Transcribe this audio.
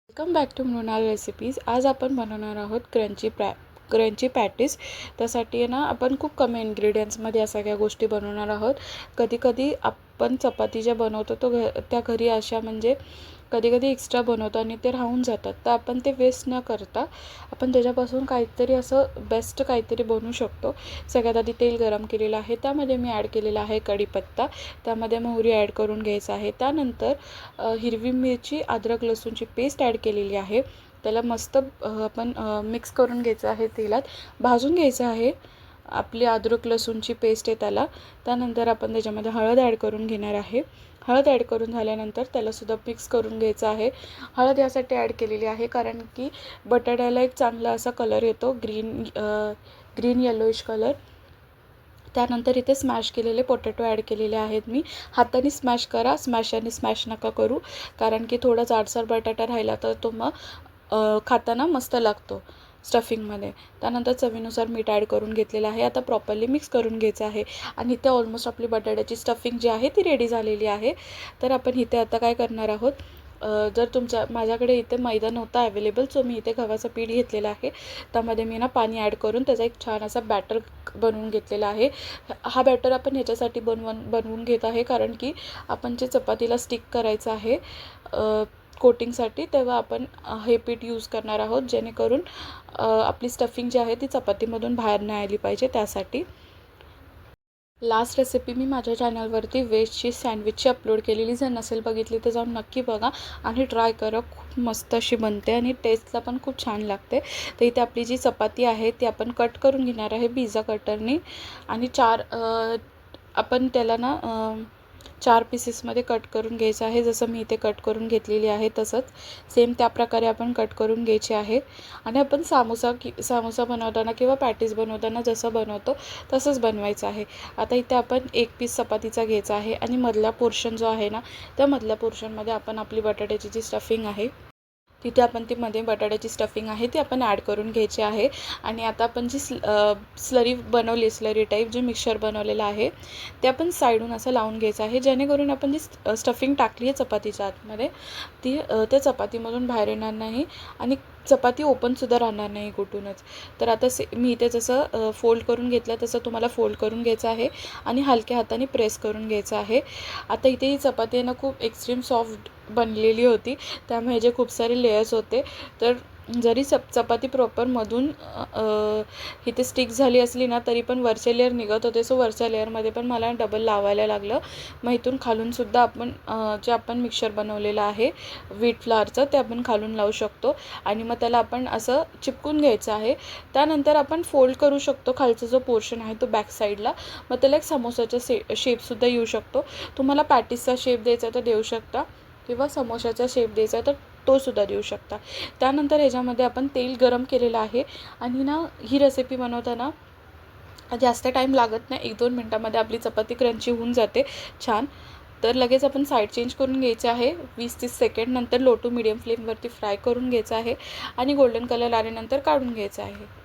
Welcome back to Mrinal recipes. आज आपण बनवणार आहोत क्रंची पॅटीस। त्यासाठी आहे ना आपण खूप कमी इन्ग्रेडियंट्समध्ये या सगळ्या गोष्टी बनवणार आहोत। कधी कधी आपण चपाती ज्या बनवतो त्या घरी अशा म्हणजे कधी कधी एक्स्ट्रा बनवतो आणि ते राहून जातात, तर आपण ते वेस्ट न करता आपण त्याच्यापासून काहीतरी असं बेस्ट काहीतरी बनवू शकतो। सगळ्यात आधी तेल गरम केलेलं आहे, त्यामध्ये मी ॲड केलेला आहे कढीपत्ता, त्यामध्ये मोहरी ॲड करून घ्यायचा आहे। त्यानंतर हिरवी मिरची, अद्रक लसूणची पेस्ट ॲड केलेली आहे। त्याला मस्त आपण मिक्स करून घ्यायचं आहे, तेलात भाजून घ्यायचं आहे आपली अद्रक लसूणची पेस्ट आहे त्याला। त्यानंतर आपण त्याच्यामध्ये हळद ॲड करून घेणार आहे। हळद ॲड करून झाल्यानंतर त्याला सुद्धा मिक्स करून घ्यायचं आहे। हळद यासाठी ॲड केलेली आहे कारण की बटाट्याला एक चांगला असा कलर येतो, ग्रीन येलोइश कलर। त्यानंतर इथे स्मॅश केलेले पोटॅटो ॲड केलेले आहेत। मी हाताने स्मॅश करा, स्मॅशरने स्मॅश नका करू, कारण की थोडा जाडसर बटाटा राहिला तर तो मग खाताना मस्त लागतो स्टफिंगमध्ये। त्यानंतर चवीनुसार मीठ ॲड करून घेतलेलं आहे। आता प्रॉपरली मिक्स करून घ्यायचं आहे आणि इथे ऑलमोस्ट आपली बटाट्याची स्टफिंग जी आहे ती रेडी झालेली आहे। तर आपण इथे आता काय करणार आहोत, जर माझ्याकडे इथे मैदा नव्हता अवेलेबल, सो मी इथे गव्हाचं पीठ घेतलेलं आहे। त्यामध्ये मी ना पाणी ॲड करून त्याचा एक छान असा बॅटर बनवून घेतलेला आहे। हा बॅटर आपण ह्याच्यासाठी बनवून घेत आहे कारण की आपण जे चपातीला स्टिक करायचं आहे कोटिंगसाठी, तेव्हा आपण हे पीठ यूज करणार आहोत, जेणेकरून आपली स्टफिंग जी आहे ती चपातीमधून बाहेर नाही आली पाहिजे त्यासाठी। लास्ट रेसिपी मी माझ्या चॅनलवरती व्हेजची सँडविचची अपलोड केलेली, जर नसेल बघितली तर जाऊन नक्की बघा आणि ट्राय करा, खूप मस्त अशी बनते आणि टेस्टला पण खूप छान लागते। तर इथे आपली जी चपाती आहे ती आपण कट करून घेणार आहे पिझ्झा कटरनी आणि आपण त्याला ना 4 पीसेसमध्ये कट करून घ्यायचं आहे। जसं मी इथे कट करून घेतलेली आहे तसंच सेम त्या प्रकारे आपण कट करून घ्यायचे आहे आणि आपण समोसा बनवताना किंवा पॅटीस बनवताना जसं बनवतो तसंच बनवायचं आहे। आता इथे आपण एक पीस चपातीचा घ्यायचा आहे आणि मधला पोर्शन जो आहे ना, त्या मधल्या पोर्शनमध्ये आपण आपली बटाट्याची जी स्टफिंग आहे तिथे आपण ती मध्ये बटाट्याची स्टफिंग आहे ती आपण ॲड करून घ्यायची आहे। आणि आता आपण जी स्लरी टाईप जे मिक्सचर बनवलेलं आहे ते आपण साईडून असं लावून घ्यायचं आहे, जेणेकरून आपण जी स्टफिंग टाकली आहे चपातीच्या आतमध्ये ती त्या चपातीमधून बाहेर येणार नाही आणि चपाती ओपनसुद्धा राहणार नाही कुठूनच। तर आता मी इथे जसं फोल्ड करून घेतलं तसं तुम्हाला फोल्ड करून घ्यायचं आहे आणि हलक्या हाताने प्रेस करून घ्यायचं आहे। आता इथे ही चपाती ना खूप एक्स्ट्रीम सॉफ्ट बनलेली होती, त्यामुळे जे खूप सारे लेयर्स होते, तर जरी चपाती प्रॉपर मधून इथे स्टिक झाली असली ना तरी पण वरचे लेयर निघत होते, सो वरच्या लेयरमध्ये पण मला डबल लावायला लागलं। मग इथून खालूनसुद्धा आपण जे आपण मिक्सचर बनवलेलं आहे व्हीट फ्लॉरचं ते आपण खालून लावू शकतो आणि मग त्याला आपण असं चिपकून घ्यायचं आहे। त्यानंतर आपण फोल्ड करू शकतो खालचा जो पोर्शन आहे तो बॅक साईडला, मग त्याला एक समोसाचा शेपसुद्धा येऊ शकतो। तुम्हाला पॅटीसचा शेप द्यायचा तर देऊ शकता किंवा समोसाचा शेप द्यायचा तर तो सुद्धा देऊ शकता। त्यानंतर ह्याच्यामध्ये आपण तेल गरम केलेलं आहे आणि ना ही रेसिपी बनवताना जास्त टाईम लागत नाही, 1-2 मिनटामध्ये आपली चपाती क्रंची होऊन जाते छान। तर लगेच आपण साईड चेंज करून घ्यायचे आहे, 20-30 सेकंड नंतर लो टू मीडियम फ्लेमवरती फ्राय करून घ्यायचं आहे आणि गोल्डन कलर आल्यानंतर काढून घ्यायचं आहे।